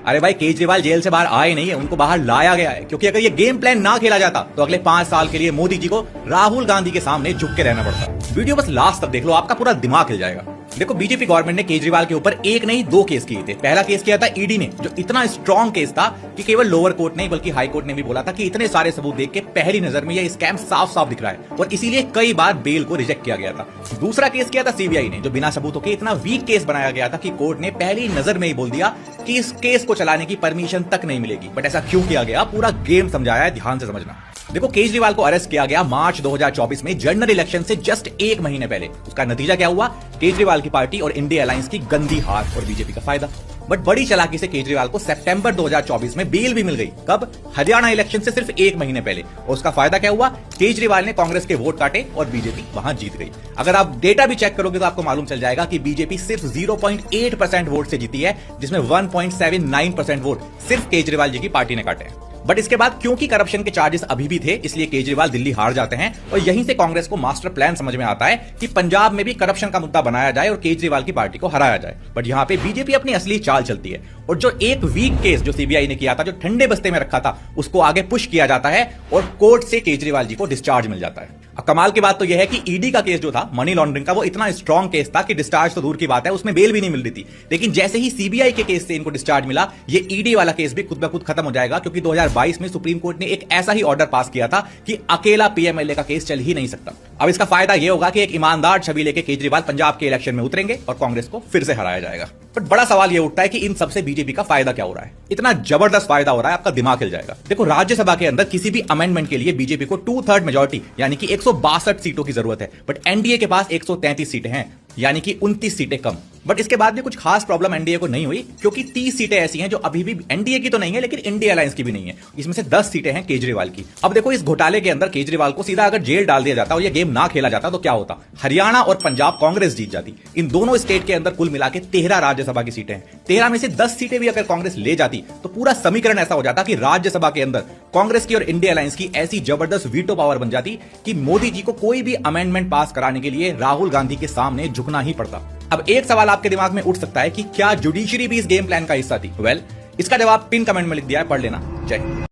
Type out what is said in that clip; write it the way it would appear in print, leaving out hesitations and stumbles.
अरे भाई केजरीवाल जेल से बाहर आए नहीं है, उनको बाहर लाया गया है, क्योंकि अगर ये गेम प्लान ना खेला जाता तो अगले 5 साल के लिए मोदी जी को राहुल गांधी के सामने झुक के रहना पड़ता। वीडियो बस लास्ट तक देख लो, आपका पूरा दिमाग हिल जाएगा। देखो बीजेपी गवर्नमेंट ने केजरीवाल के ऊपर एक नहीं 2 केस किए थे। पहला केस किया था ईडी ने, जो इतना स्ट्रॉन्ग केस था कि केवल लोअर कोर्ट नहीं बल्कि हाई कोर्ट ने भी बोला था कि इतने सारे सबूत देख के पहली नजर में ये स्कैम साफ साफ दिख रहा है, और इसीलिए कई बार बेल को रिजेक्ट किया गया था। दूसरा केस किया था सीबीआई ने, जो बिना सबूतों के इतना वीक केस बनाया गया था कि कोर्ट ने पहली नजर में ही बोल दिया कि इस केस को चलाने की परमिशन तक नहीं मिलेगी। बट ऐसा क्यों किया गया, पूरा गेम समझाया है, ध्यान से समझना। देखो केजरीवाल को अरेस्ट किया गया मार्च 2024 में जनरल इलेक्शन से जस्ट 1 महीने पहले। उसका नतीजा क्या हुआ? केजरीवाल की पार्टी और इंडिया अलायंस की गंदी हार और बीजेपी का फायदा। बट बड़ी चालाकी से केजरीवाल को सितंबर 2024 में बेल भी मिल गई। कब? हरियाणा इलेक्शन से सिर्फ 1 महीने पहले। और उसका फायदा क्या हुआ? केजरीवाल ने कांग्रेस के वोट काटे और बीजेपी वहां जीत गई। अगर आप डेटा भी चेक करोगे तो आपको मालूम चल जाएगा कि बीजेपी सिर्फ 0.8% वोट से जीती है, जिसमें 1.79% वोट सिर्फ केजरीवाल जी की पार्टी ने काटे हैं। बट इसके बाद क्योंकि करप्शन के चार्जेस अभी भी थे, इसलिए केजरीवाल दिल्ली हार जाते हैं, और यहीं से कांग्रेस को मास्टर प्लान समझ में आता है कि पंजाब में भी करप्शन का मुद्दा बनाया जाए और केजरीवाल की पार्टी को हराया जाए। बट यहां पे बीजेपी अपनी असली चाल चलती है, और जो एक वीक केस जो सीबीआई ने किया था, जो ठंडे बस्ते में रखा था, उसको आगे पुश किया जाता है और कोर्ट से केजरीवाल जी को डिस्चार्ज मिल जाता है। अब कमाल की बात तो यह है कि ईडी का केस जो था मनी लॉन्ड्रिंग का, वो इतना स्ट्रॉन्ग केस था कि डिस्चार्ज तो दूर की बात है, उसमें बेल भी नहीं मिल रही थी। लेकिन जैसे ही सीबीआई के केस से इनको डिस्चार्ज मिला, ये ईडी वाला केस भी खुद ब खुद खत्म हो जाएगा, क्योंकि 2022 में सुप्रीम कोर्ट ने एक ऐसा ही ऑर्डर पास किया था कि अकेला पीएमएलए का केस चल ही नहीं सकता। अब इसका फायदा यह होगा कि एक ईमानदार छवि लेके केजरीवाल पंजाब के इलेक्शन में उतरेंगे और कांग्रेस को फिर से हराया जाएगा। बट बड़ा सवाल यह उठता है कि इन सबसे बीजेपी का फायदा क्या हो रहा है? इतना जबरदस्त फायदा हो रहा है, आपका दिमाग हिल जाएगा। देखो राज्यसभा के अंदर किसी भी अमेंडमेंट के लिए बीजेपी को 2/3 मेजोरिटी यानी कि 162 सीटों की जरूरत है, बट एनडीए के पास 133 सीटें हैं, यानी कि 29 सीटें कम। बट इसके बाद भी कुछ खास प्रॉब्लम एनडीए को नहीं हुई, क्योंकि 30 सीटें ऐसी हैं जो अभी भी एनडीए की तो नहीं है लेकिन इंडिया अलायंस की भी नहीं है। इसमें से 10 सीटें हैं केजरीवाल की। अब देखो इस घोटाले के अंदर केजरीवाल को सीधा अगर जेल डाल दिया जाता और ये गेम ना खेला जाता तो क्या होता? हरियाणा और पंजाब कांग्रेस जीत जाती। इन दोनों स्टेट के अंदर कुल मिला के 13 राज्यसभा की सीटें हैं। 13 में से 10 सीटें भी अगर कांग्रेस ले जाती तो पूरा समीकरण ऐसा हो जाता कि राज्यसभा के अंदर कांग्रेस की और इंडिया अलायंस की ऐसी जबरदस्त वीटो पावर बन जाती कि मोदी जी को कोई भी अमेंडमेंट पास कराने के लिए राहुल गांधी के सामने झुकना ही पड़ता। अब एक सवाल आपके दिमाग में उठ सकता है कि क्या जुडिशरी भी इस गेम प्लान का हिस्सा थी? वेल, इसका जवाब पिन कमेंट में लिख दिया है, पढ़ लेना। जय हिंद।